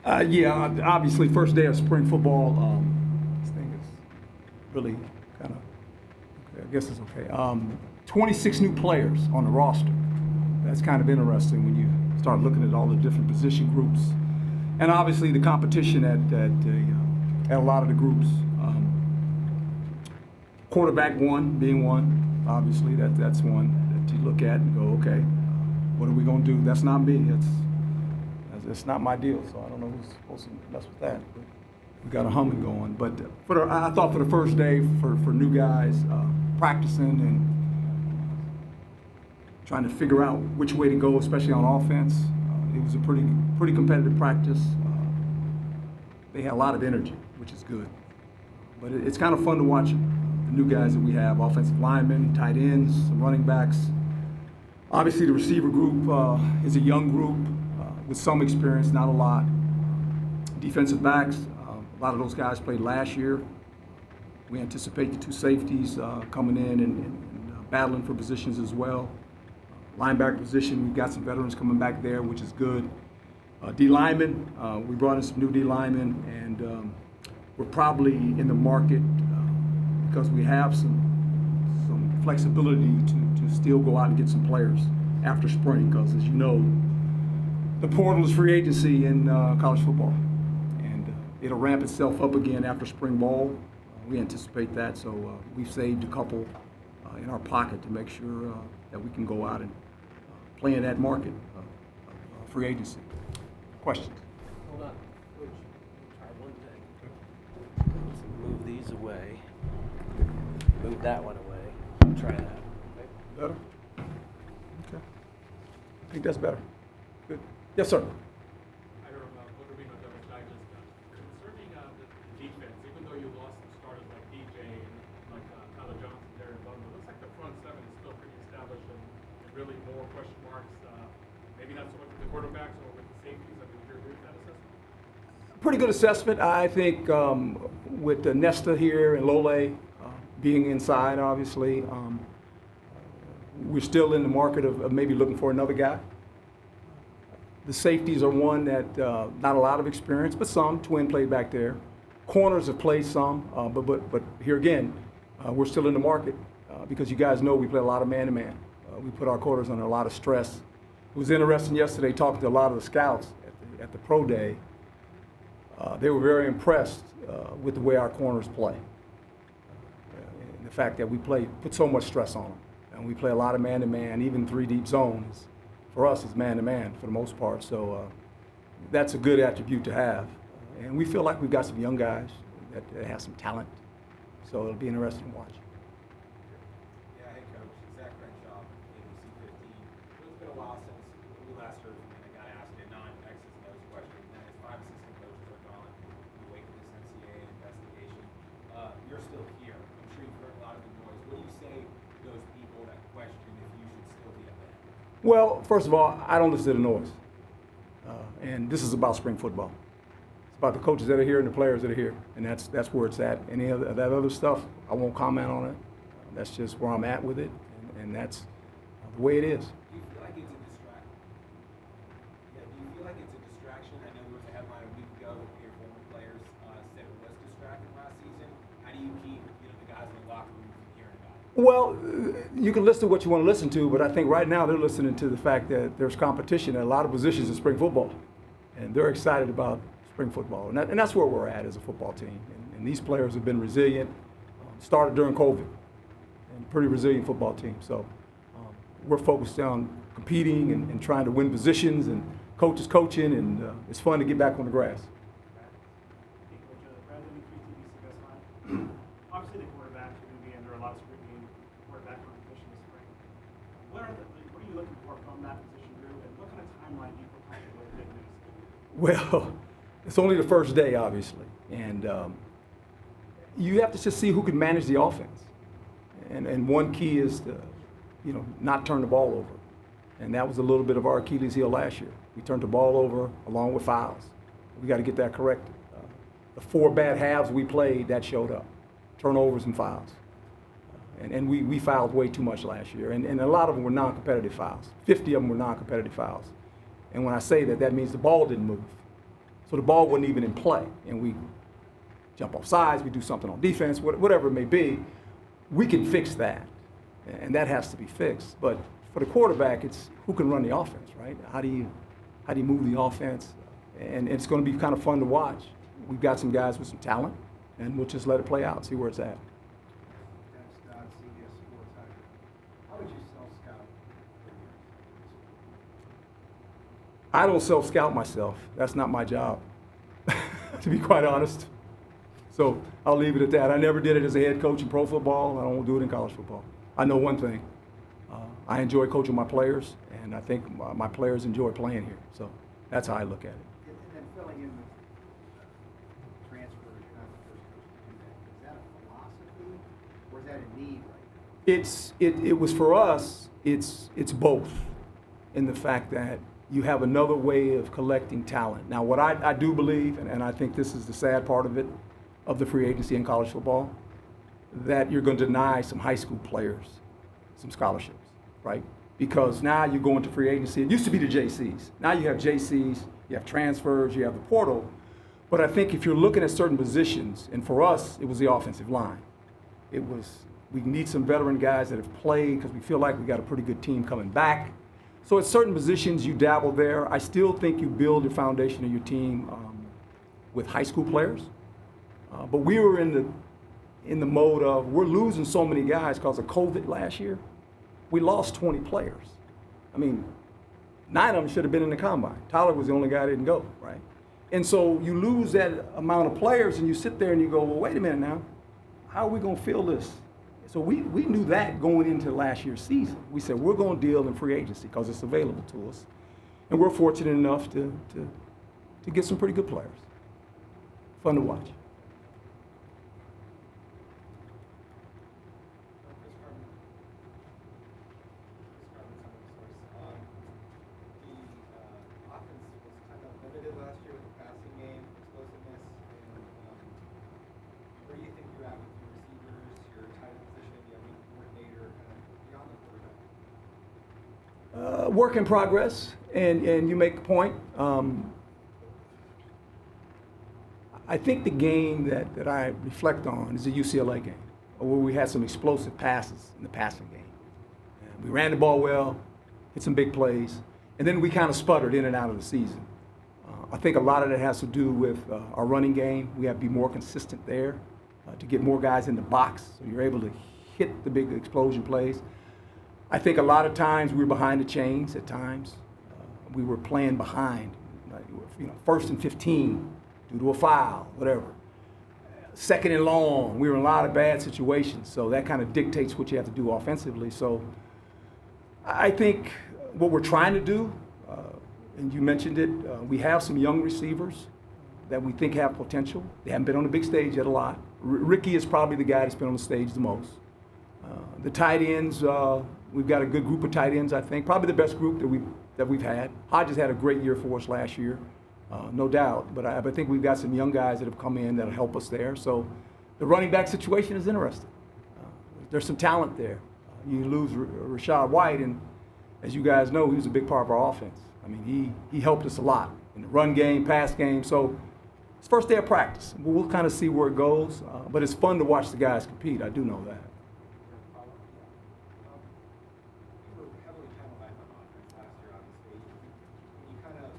Yeah, obviously, first day of spring football. This thing is really kind of, I guess it's okay. 26 new players on the roster. That's kind of interesting when you start looking at all the different position groups, and obviously the competition at a lot of the groups. Quarterback being one, obviously that's one that you look at and go, okay, what are we going to do? That's not me. It's not my deal, so I don't know who's supposed to mess with that. But we got a humming going. But I thought for the first day for new guys practicing and trying to figure out which way to go, especially on offense, it was a pretty competitive practice. They had a lot of energy, which is good. But it's kind of fun to watch the new guys that we have: offensive linemen, tight ends, some running backs. Obviously, the receiver group is a young group with some experience, not a lot. Defensive backs, a lot of those guys played last year. We anticipate the two safeties coming in and battling for positions as well. Linebacker position, we've got some veterans coming back there, which is good. D linemen, we brought in some new D linemen, and we're probably in the market because we have some flexibility to still go out and get some players after spring, because as you know, the portal is free agency in college football, and it'll ramp itself up again after spring ball. We anticipate that, so we've saved a couple in our pocket to make sure that we can go out and play in that market of free agency. Questions? Hold on, Coach. Try one thing. Let's move these away. Move that one away. Try that. Okay? Better? Okay. I think that's better. Good. Yes, sir. Hi, Herm. DevilsDigest. Concerning the defense, even though you lost some starters like DJ and like Tyler Johnson, Darren Butler, it looks like the front seven is still pretty established and really more question marks. Maybe not so much with the quarterbacks or with the safeties. I mean, would you agree with that assessment? Pretty good assessment. I think with Nesta here and Lole being inside, obviously, we're still in the market of maybe looking for another guy. The safeties are one that not a lot of experience, but some. Twin played back there. Corners have played some, but here again, we're still in the market because you guys know we play a lot of man-to-man. We put our quarters under a lot of stress. It was interesting yesterday talking to a lot of the scouts at the pro day. They were very impressed with the way our corners play. And the fact that we put so much stress on them. And we play a lot of man-to-man, even three deep zones. For us, it's man-to-man for the most part. So that's a good attribute to have. And we feel like we've got some young guys that have some talent. So it'll be interesting to watch. Yeah, hey Coach, Zach Crenshaw, ABC 15. It's been a while since we last heard from you. I got asked a non-X's and O's question. That is 5 assistant coaches are gone in the wake of this NCAA investigation. You're still here. I'm sure you've heard a lot of the noise. What do you say to those people that question if you should still be at that? Well, first of all, I don't listen to the noise. And this is about spring football. It's about the coaches that are here and the players that are here. And that's where it's at. Any of that other stuff, I won't comment on it. That's just where I'm at with it. And that's the way it is. Do you feel like it's a distraction? Yeah, do you feel like it's a distraction? I know there was a headline a week ago that your former players said it was distracting last season. How do you keep the guys in the locker room from hearing about it? Well, you can listen to what you want to listen to, but I think right now they're listening to the fact that there's competition at a lot of positions in spring football. And they're excited about spring football. And that's where we're at as a football team. And these players have been resilient, started during COVID, and pretty resilient football team. So we're focused on competing and trying to win positions, and coaches coaching, and it's fun to get back on the grass. Obviously, the quarterbacks are going to be under a lot of scrutiny. Quarterback competition this spring. What are you looking for from that position group, and what kind of timeline do you feel comfortable with taking this? Well, it's only the first day, obviously, and you have to just see who can manage the offense. And one key is to, not turn the ball over, and that was a little bit of our Achilles heel last year. We turned the ball over along with fouls. We got to get that corrected. The 4 bad halves we played, that showed up. Turnovers and fouls. And we fouled way too much last year. And a lot of them were non-competitive fouls. 50 of them were non-competitive fouls. And when I say that, that means the ball didn't move. So the ball wasn't even in play, and we jump off sides, we do something on defense, whatever it may be. We can fix that, and that has to be fixed. But for the quarterback, it's who can run the offense, right? How do you move the offense? And it's going to be kind of fun to watch. We've got some guys with some talent, and we'll just let it play out, see where it's at. How would you self-scout? I don't self-scout myself. That's not my job, to be quite honest. So I'll leave it at that. I never did it as a head coach in pro football. I don't do it in college football. I know one thing. I enjoy coaching my players, and I think my players enjoy playing here. So that's how I look at it. And then filling in with transfers, you're not the first coach to do that. Is that a philosophy, or is that a need right now? It was for us, it's both, in the fact that you have another way of collecting talent. Now, what I do believe, and I think this is the sad part of it, of the free agency in college football, that you're going to deny some high school players some scholarships, right? Because now you go into free agency. It used to be the JCs. Now you have JCs, you have transfers, you have the portal. But I think if you're looking at certain positions, and for us, it was the offensive line. It was, we need some veteran guys that have played because we feel like we got a pretty good team coming back. So at certain positions, you dabble there. I still think you build the foundation of your team with high school players. But we were in the mode of, we're losing so many guys because of COVID last year. We lost 20 players. I mean, 9 of them should have been in the combine. Tyler was the only guy that didn't go, right? And so you lose that amount of players, and you sit there and you go, well, wait a minute now. How are we going to fill this? So we knew that going into last year's season. We said, we're going to deal in free agency because it's available to us. And we're fortunate enough to get some pretty good players. Fun to watch. Last year with the passing game, explosiveness, and where do you think you're at with your receivers, your tight end position, the wing coordinator, kind of beyond the quarterback? Work in progress, and you make a point. I think the game that I reflect on is the UCLA game, where we had some explosive passes in the passing game. And we ran the ball well, hit some big plays, and then we kind of sputtered in and out of the season. I think a lot of that has to do with our running game. We have to be more consistent there to get more guys in the box so you're able to hit the big explosion plays. I think a lot of times we were behind the chains at times. We were playing behind, first and 15 due to a foul, whatever. Second and long, we were in a lot of bad situations, so that kind of dictates what you have to do offensively. So I think what we're trying to do, and you mentioned it, we have some young receivers that we think have potential. They haven't been on the big stage yet a lot. Ricky is probably the guy that's been on the stage the most. The tight ends, we've got a good group of tight ends, I think. Probably the best group that we've had. Hodges had a great year for us last year, no doubt. But I think we've got some young guys that have come in that'll help us there. So the running back situation is interesting. There's some talent there. You lose Rashad White, and as you guys know, he was a big part of our offense. I mean, he helped us a lot in the run game, pass game. So it's first day of practice. We'll kind of see where it goes. But it's fun to watch the guys compete. I do know that. You were heavily penalized on offense last year, obviously. When you kind of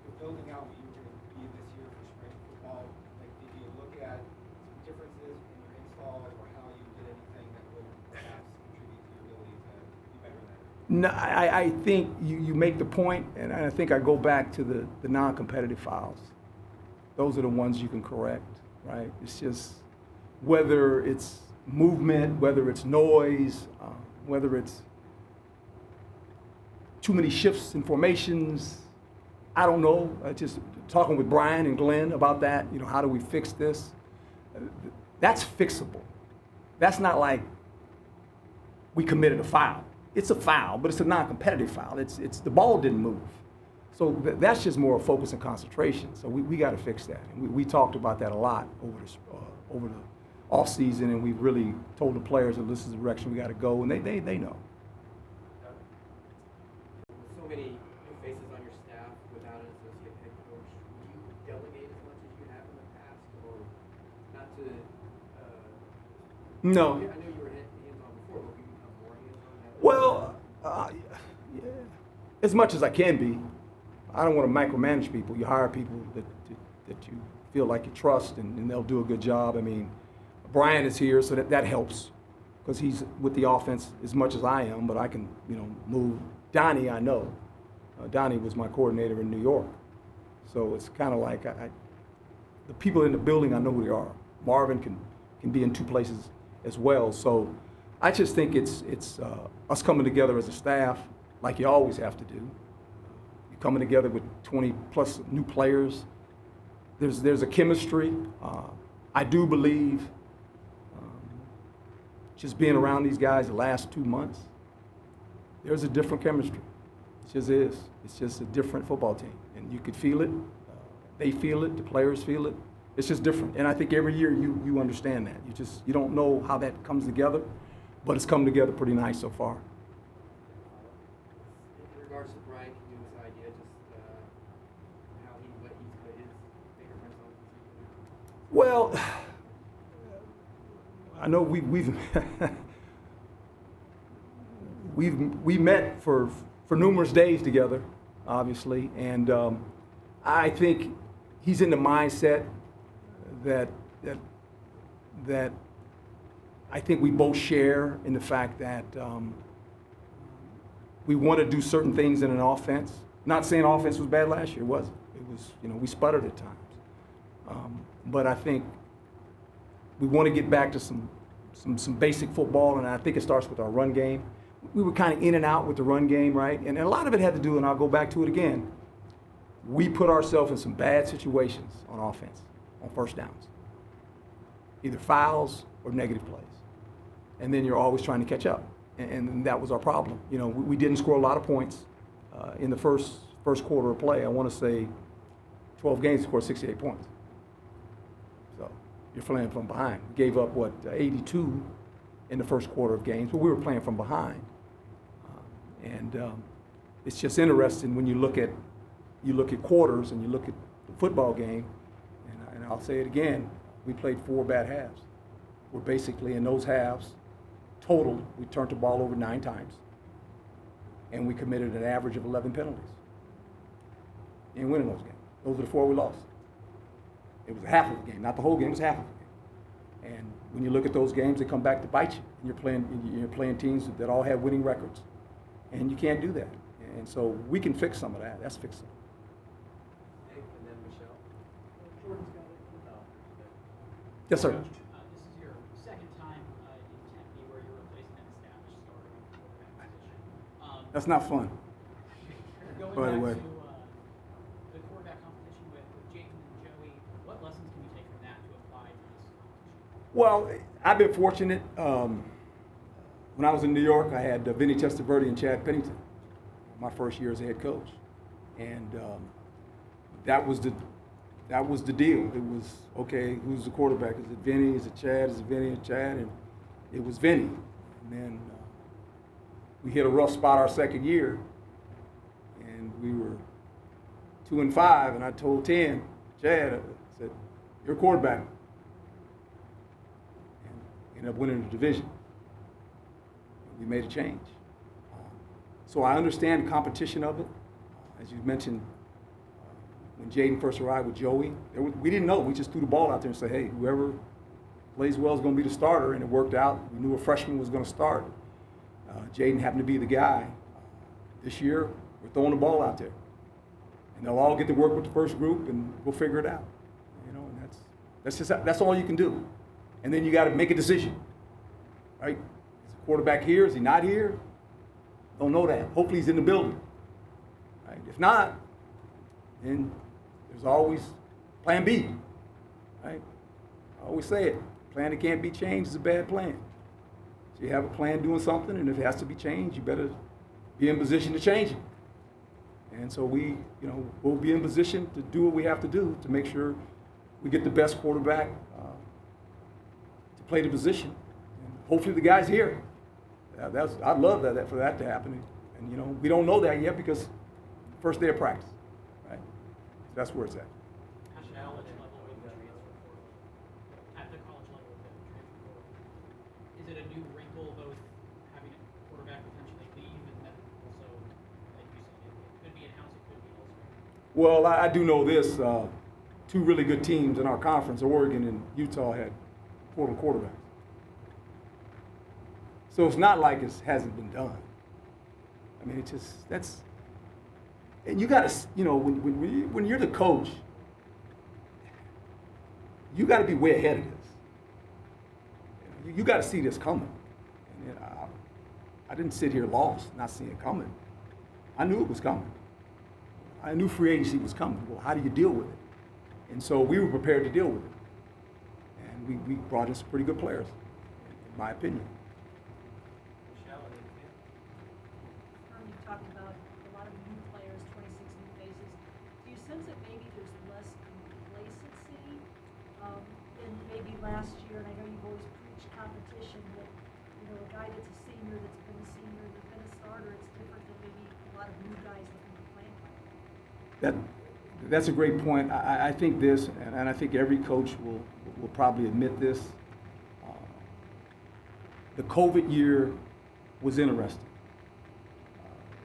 were building out what you were going to be this year for spring football, like, did you look at some differences in your installs or how you did anything that would perhaps contribute to your ability to be better than that? No, I think you make the point, and I think I go back to the non-competitive fouls. Those are the ones you can correct, right? It's just whether it's movement, whether it's noise, whether it's too many shifts in formations. I don't know. Just talking with Brian and Glenn about that, how do we fix this? That's fixable. That's not like we committed a foul. It's a foul, but it's a non-competitive foul. It's the ball didn't move. So that's just more focus and concentration. So we got to fix that. And we talked about that a lot over the off season, and we've really told the players that this is the direction we got to go, and they know. With so many new faces on your staff without an associate head coach, would you No. I know you were hands-on before, but we become more hands-on now. Well, yeah, as much as I can be. I don't want to micromanage people. You hire people that you feel like you trust, and they'll do a good job. I mean, Brian is here, so that helps because he's with the offense as much as I am, but I can, move. Donnie, I know. Donnie was my coordinator in New York. So it's kind of like the people in the building, I know who they are. Marvin can be in two places as well. So I just think it's us coming together as a staff, like you always have to do. You're coming together with 20 plus new players. There's a chemistry. I do believe just being around these guys the last 2 months, there's a different chemistry. It just is. It's just a different football team. And you could feel it. They feel it. The players feel it. It's just different. And I think every year you understand that. You don't know how that comes together, but it's come together pretty nice so far. In regards to Brian, can you give us an idea just what he's put his fingerprints on? Well, I know we met for numerous days together, obviously, and I think he's in the mindset that I think we both share in the fact that we want to do certain things in an offense. Not saying offense was bad last year, it wasn't. It was, we sputtered at times. But I think we want to get back to some basic football, and I think it starts with our run game. We were kind of in and out with the run game, right? And a lot of it had to do, and I'll go back to it again, we put ourselves in some bad situations on offense, on first downs. Either fouls or negative plays. And then you're always trying to catch up. And that was our problem. We didn't score a lot of points in the first quarter of play. I want to say 12 games, scored 68 points. So you're playing from behind. We gave up, 82 in the first quarter of games, but we were playing from behind. It's just interesting when you look at quarters and you look at the football game, and I'll say it again, we played 4 bad halves. We're basically in those halves, total, we turned the ball over 9 times, and we committed an average of 11 penalties in winning those games. Those are the 4 we lost. It was half of the game, not the whole game, it was half of the game. And when you look at those games, they come back to bite you. And you're playing teams that all have winning records, and you can't do that. And so we can fix some of that. That's fixable. Hey, and then Michelle. Jordan's got it. Yes, sir. This is your second time in Tempe where you're replacing an established starter in the quarterback position. That's not fun. Going By the back way. to the quarterback competition with Jayden and Joey, what lessons can you take from that to apply to this competition? Well, I've been fortunate. When I was in New York, I had Vinny Testaverde and Chad Pennington, my first year as a head coach. And that was the deal. It was, okay, who's the quarterback? Is it Vinny? Is it Chad? Is it Vinny and Chad? And it was Vinny. And then we hit a rough spot our second year, and we were 2-5, and I told Chad, I said, you're a quarterback. And ended up winning the division. We made a change. So I understand the competition of it. As you mentioned, when Jayden first arrived with Joey, we didn't know. We just threw the ball out there and said, hey, whoever plays well is going to be the starter, and it worked out. We knew a freshman was going to start. Jayden happened to be the guy. This year, we're throwing the ball out there. And they'll all get to work with the first group, and we'll figure it out. And that's all you can do. And then you got to make a decision, right? Is the quarterback here? Is he not here? Don't know that. Hopefully he's in the building. Right? If not, then there's always plan B. Right? I always say it. Plan that can't be changed is a bad plan. So you have a plan doing something, and if it has to be changed, you better be in position to change it. And so we'll be in position to do what we have to do to make sure we get the best quarterback to play the position. And hopefully the guy's here. I'd love for that to happen. And we don't know that yet because first day of practice, right? That's where it's at. At the college is it a new wrinkle, both having a quarterback potentially leave and then also, like you said, it could be in-house, it could be elsewhere? Well, I do know this. Two really good teams in our conference, Oregon and Utah, had portal quarterbacks. So it's not like it hasn't been done. I mean, and you got to, when you're the coach, you got to be way ahead of this. You got to see this coming. And I didn't sit here lost, not seeing it coming. I knew it was coming. I knew free agency was coming. Well, how do you deal with it? And so we were prepared to deal with it. And we brought in some pretty good players, in my opinion. Herm, you talked about a lot of new players, 26 new faces. Do you sense that maybe there's less complacency than maybe last year? And I know you've always preached competition, but a guy that's a senior, that's been a senior, that's been a starter, it's different than maybe a lot of new guys looking for playing time. That's a great point. I think this, and I think every coach will probably admit this. The COVID year was interesting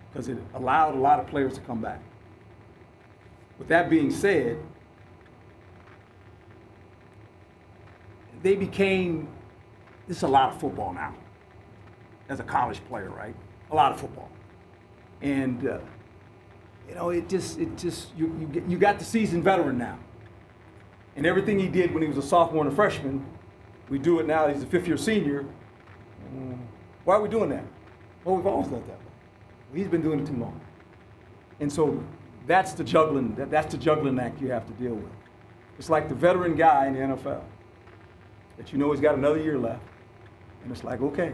because it allowed a lot of players to come back. With that being said, this is a lot of football now. As a college player, right? A lot of football. And you got the seasoned veteran now. And everything he did when he was a sophomore and a freshman, we do it now. He's a fifth-year senior. Why are we doing that? Well, we've always done it that way. He's been doing it too long. And so that's the juggling. That's the juggling act you have to deal with. It's like the veteran guy in the NFL that he's got another year left, and it's like, okay,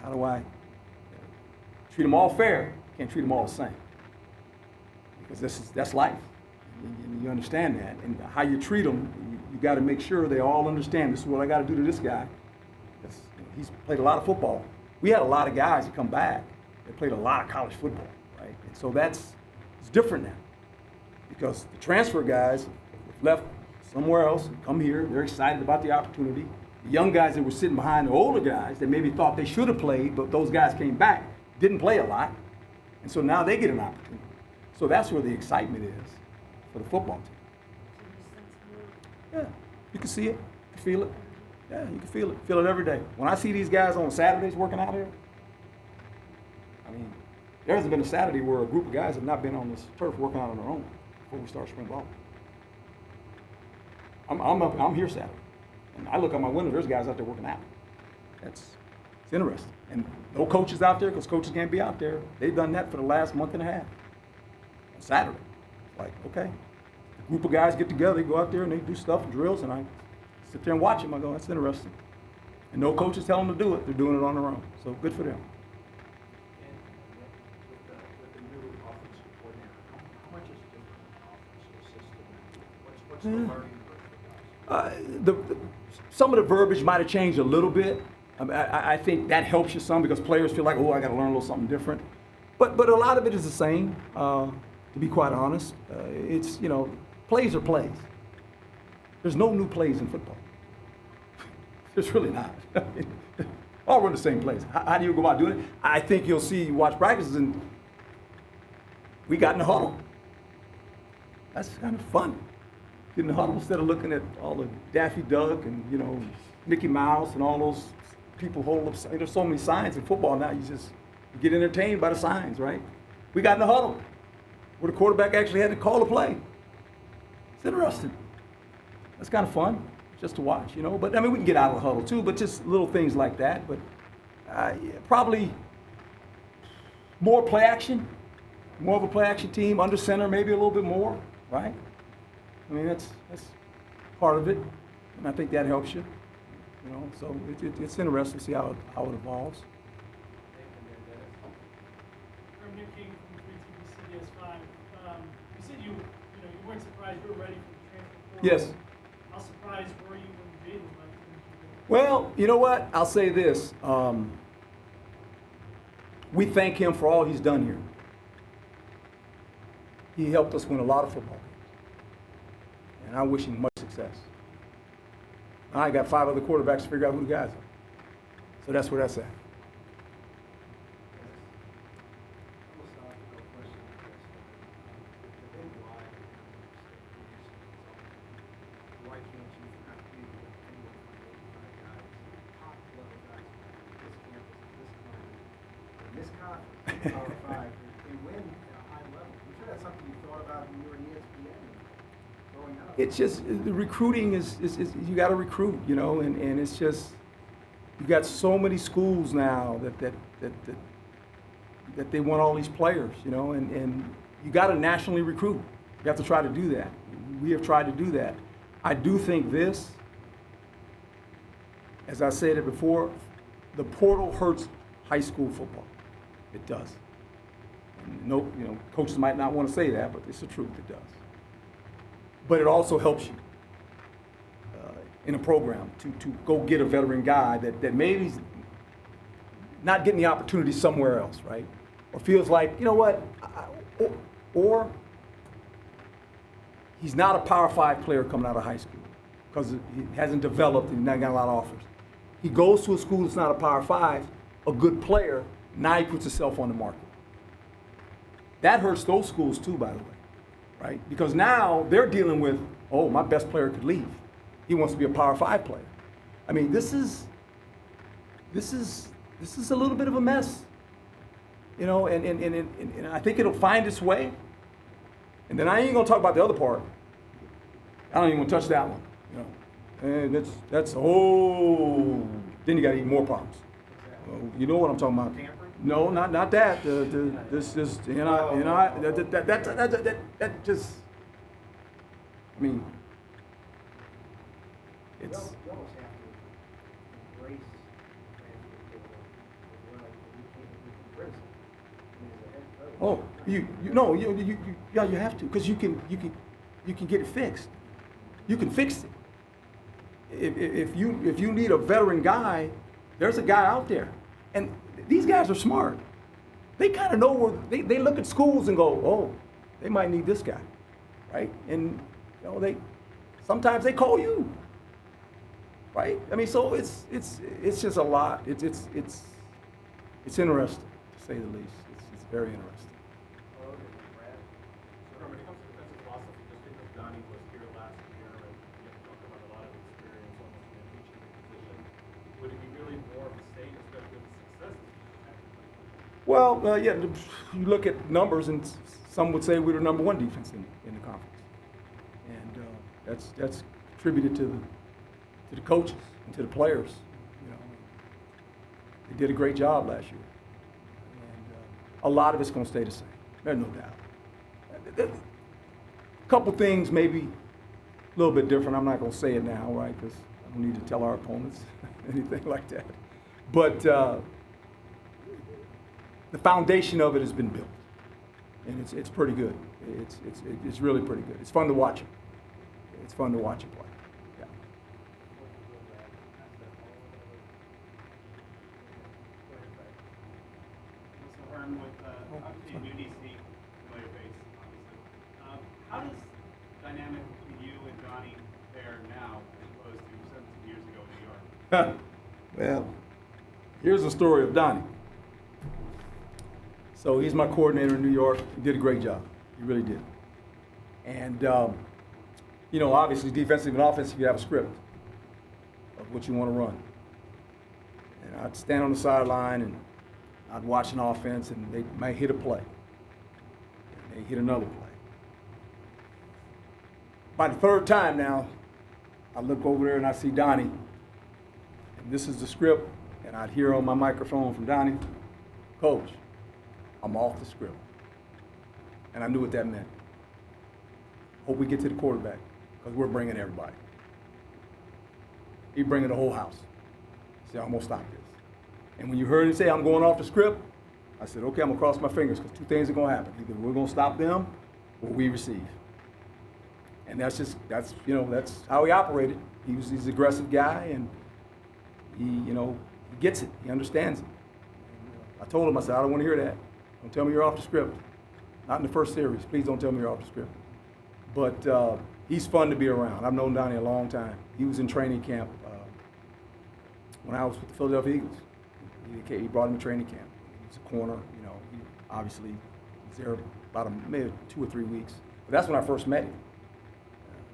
how do I treat them all fair? Can't treat them all the same. Because that's life. And you understand that. And how you treat them, you got to make sure they all understand this is what I got to do to this guy. Because he's played a lot of football. We had a lot of guys that come back that played a lot of college football, right? And so it's different now. Because the transfer guys left somewhere else and come here. They're excited about the opportunity. The young guys that were sitting behind the older guys that maybe thought they should have played, but those guys came back, didn't play a lot. And so now they get an opportunity. So that's where the excitement is for the football team. Yeah, you can see it, you can feel it. Yeah, you can feel it every day. When I see these guys on Saturdays working out here, I mean, there hasn't been a Saturday where a group of guys have not been on this turf working out on their own before we start spring ball. I'm here Saturday, and I look out my window. There's guys out there working out. It's interesting. And no coaches out there because coaches can't be out there. They've done that for the last month and a half. On Saturday, like, okay, a group of guys get together, they go out there and they do stuff, drills, and I sit there and watch them. I go, that's interesting. And no coaches tell them to do it. They're doing it on their own. So good for them. With the new offensive coordinator, how much is different in the offensive system? What's the learning curve for guys? Some of the verbiage might have changed a little bit. I think that helps you some because players feel like, oh, I got to learn a little something different. But a lot of it is the same, to be quite honest. It's, plays are plays. There's no new plays in football. There's really not. All run the same plays. How do you go about doing it? I think you'll see, watch practices, and we got in the huddle. That's kind of fun. Get in the huddle instead of looking at all the Daffy Duck and, Mickey Mouse and all those people hold up. There's so many signs in football now. You get entertained by the signs, right? We got in the huddle where the quarterback actually had to call a play. It's interesting. That's kind of fun just to watch, But, we can get out of the huddle too, but just little things like that. But probably more play action, more of a play action team, under center maybe a little bit more, right? That's part of it, and I think that helps you. So it's interesting to see how it evolves. Herm King from 3TV CBS 5. You said you weren't surprised you were ready for the transfer portal. Yes. How surprised were you when you did? Well, you know what? I'll say this. We thank him for all he's done here. He helped us win a lot of football games. And I wish him much success. I got 5 other quarterbacks to figure out who the guys are. So that's where that's at. Philosophical question, I guess. The big why, why can't you have people, anywhere from 85 guys, top level guys, this campus, this climate, in this conference, Power 5, and win at a high level? I'm sure that's something you thought about when you were in ESPN growing up. It's just, the recruiting is you got to recruit, you know, and it's just, you got so many schools now that they want all these players, you know, and you got to nationally recruit. You have to try to do that. We have tried to do that. I do think this, as I said it before, the portal hurts high school football. It does. And no, you know, coaches might not want to say that, but it's the truth. It does. But it also helps you in a program to go get a veteran guy that maybe he's not getting the opportunity somewhere else, right? Or feels like, you know what, or he's not a Power 5 player coming out of high school because he hasn't developed and he's not got a lot of offers. He goes to a school that's not a Power 5, a good player, now he puts himself on the market. That hurts those schools too, by the way, right? Because now they're dealing with, oh, my best player could leave. He wants to be a Power 5 player. I mean, this is a little bit of a mess, you know, and I think it'll find its way. And then I ain't gonna talk about the other part. I don't even want to touch that one, you know. And that's then you got even more problems. You know what I'm talking about? No, not that. This just, you know, that just, I mean, it's. You almost have to embrace transfer portal as well. You can't embrace it. I mean, as a head coach. Yeah, you have to, because you can get it fixed. You can fix it. If you need a veteran guy, there's a guy out there, and these guys are smart. They kind of know where they look at schools and go, oh, they might need this guy, right? And you know sometimes they call you, right? I mean, so it's just a lot. It's interesting to say the least. It's very interesting. So when it comes to defensive philosophy, just because Donnie was here last year and talked about a lot of experience almost in a teaching position, would it be really more of the same, especially with the success? Well, yeah, you look at numbers, and some would say we're the number 1 defense in the conference, and that's attributed to the coaches and to the players. You know, they did a great job last year, and a lot of it's going to stay the same. There's no doubt. A couple things maybe a little bit different. I'm not going to say it now, right? Because I don't need to tell our opponents anything like that. But the foundation of it has been built, and it's pretty good. It's really pretty good. It's fun to watch him. It's fun to watch him play. Yeah. So Herm, with obviously a new DC, familiar face, obviously. How does dynamic between you and Johnny compare now as opposed to 17 years ago in New York? Well, here's the story of Donnie. So he's my coordinator in New York. He did a great job. He really did. And, you know, obviously defensive and offensive, you have a script of what you want to run. And I'd stand on the sideline and I'd watch an offense and they might hit a play. And they hit another play. By the third time now, I look over there and I see Donnie. And this is the script. And I'd hear on my microphone from Donnie, Coach, I'm off the script. And I knew what that meant. Hope we get to the quarterback, because we're bringing everybody. He's bringing the whole house. He said, I'm going to stop this. And when you heard him say, I'm going off the script, I said, okay, I'm going to cross my fingers, because 2 things are going to happen. Either we're going to stop them, or we receive. And that's how he operated. He's an aggressive guy, and he gets it. He understands it. And I told him, I said, I don't want to hear that. Don't tell me you're off the script. Not in the first series. Please don't tell me you're off the script. But he's fun to be around. I've known Donnie a long time. He was in training camp when I was with the Philadelphia Eagles. He brought him to training camp. He was a corner, you know. He obviously was there about maybe 2 or 3 weeks. But that's when I first met him.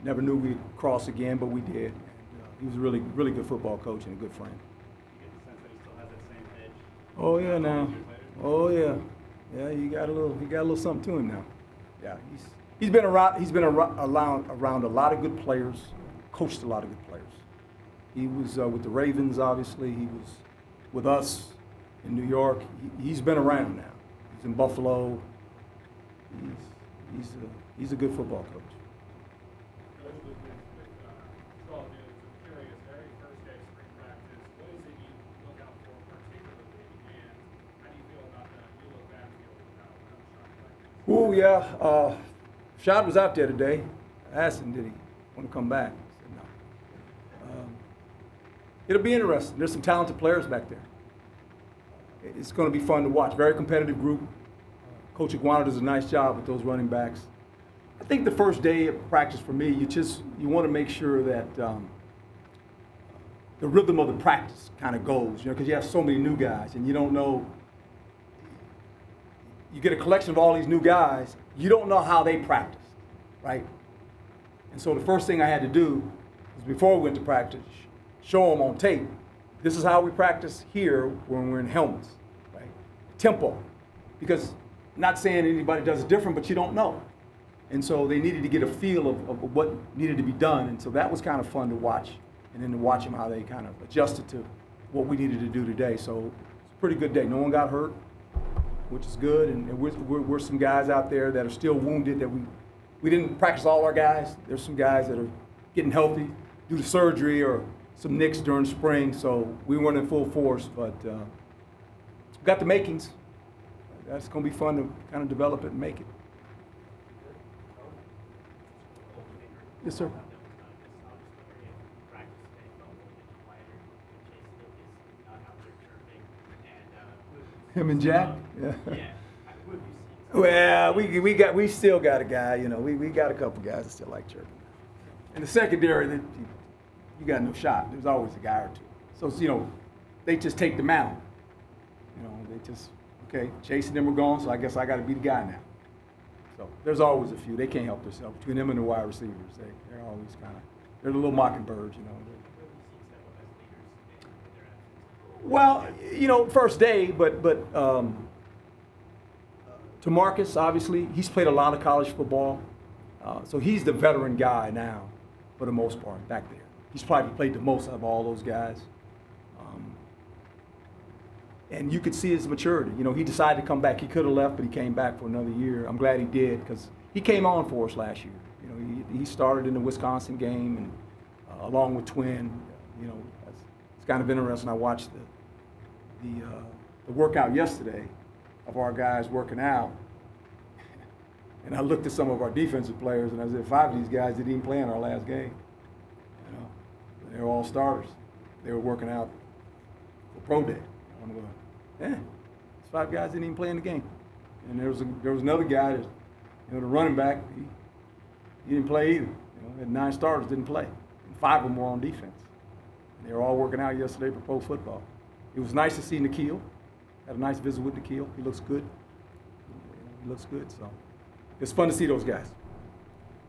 Never knew we'd cross again, but we did. And, he was a really, really good football coach and a good friend. You get the sense that he still has that same edge. Oh yeah, now. 12 years later? Oh yeah, yeah. He got a little something to him now. Yeah, he's been around a lot of good players, coached a lot of good players. He was with the Ravens, obviously. He was with us in New York. He's been around now. He's in Buffalo. He's a good football coach. Coach, with 12 news, I'm curious, very first day of spring practice, what is it you look out for particularly, and how do you feel about the new look backfield without Sean? Oh yeah, Shad was out there today. I asked him, did he want to come back? He said no. It'll be interesting. There's some talented players back there. It's going to be fun to watch. Very competitive group. Coach Iguana does a nice job with those running backs. I think the first day of practice for me, you want to make sure that the rhythm of the practice kind of goes, you know, because you have so many new guys and you don't know. You get a collection of all these new guys, you don't know how they practice, right? And so the first thing I had to do was before we went to practice, show them on tape, this is how we practice here when we're in helmets, right? Tempo, because I'm not saying anybody does it different, but you don't know. And so they needed to get a feel of what needed to be done, and so that was kind of fun to watch, and then to watch them how they kind of adjusted to what we needed to do today. So it's a pretty good day. No one got hurt, which is good, and we're some guys out there that are still wounded that we didn't practice all our guys. There's some guys that are getting healthy due to surgery or some nicks during spring, so we weren't in full force, but got the makings. That's going to be fun to kind of develop it and make it. Yes, sir. Him and Jack? Yeah. Well, we still got a guy, you know, we got a couple guys that still like chirping. In the secondary, you got no shot. There's always a guy or two. So, you know, they just take the mound. You know, they just, okay, Chase and them are gone, so I guess I got to be the guy now. So there's always a few. They can't help themselves. Between them and the wide receivers, they're always kind of, they're the little mockingbirds, you know. Well, you know, first day, but to Marcus, obviously, he's played a lot of college football. So he's the veteran guy now, for the most part, back there. He's probably played the most of all those guys. And you could see his maturity. You know, he decided to come back. He could have left, but he came back for another year. I'm glad he did, because he came on for us last year. You know, he started in the Wisconsin game, and along with Twin. You know, it's kind of interesting. I watched the workout yesterday of our guys working out, and I looked at some of our defensive players, and I said, 5 of these guys didn't even play in our last game. You know, they were all starters. They were working out for pro day. I'm going, yeah, these 5 guys didn't even play in the game. And there was another guy that, you know, the running back, he didn't play either. You know, had 9 starters didn't play, and 5 of them were on defense. And they were all working out yesterday for pro football. It was nice to see Nikhil. Had a nice visit with Nikhil. He looks good. He looks good, so it's fun to see those guys.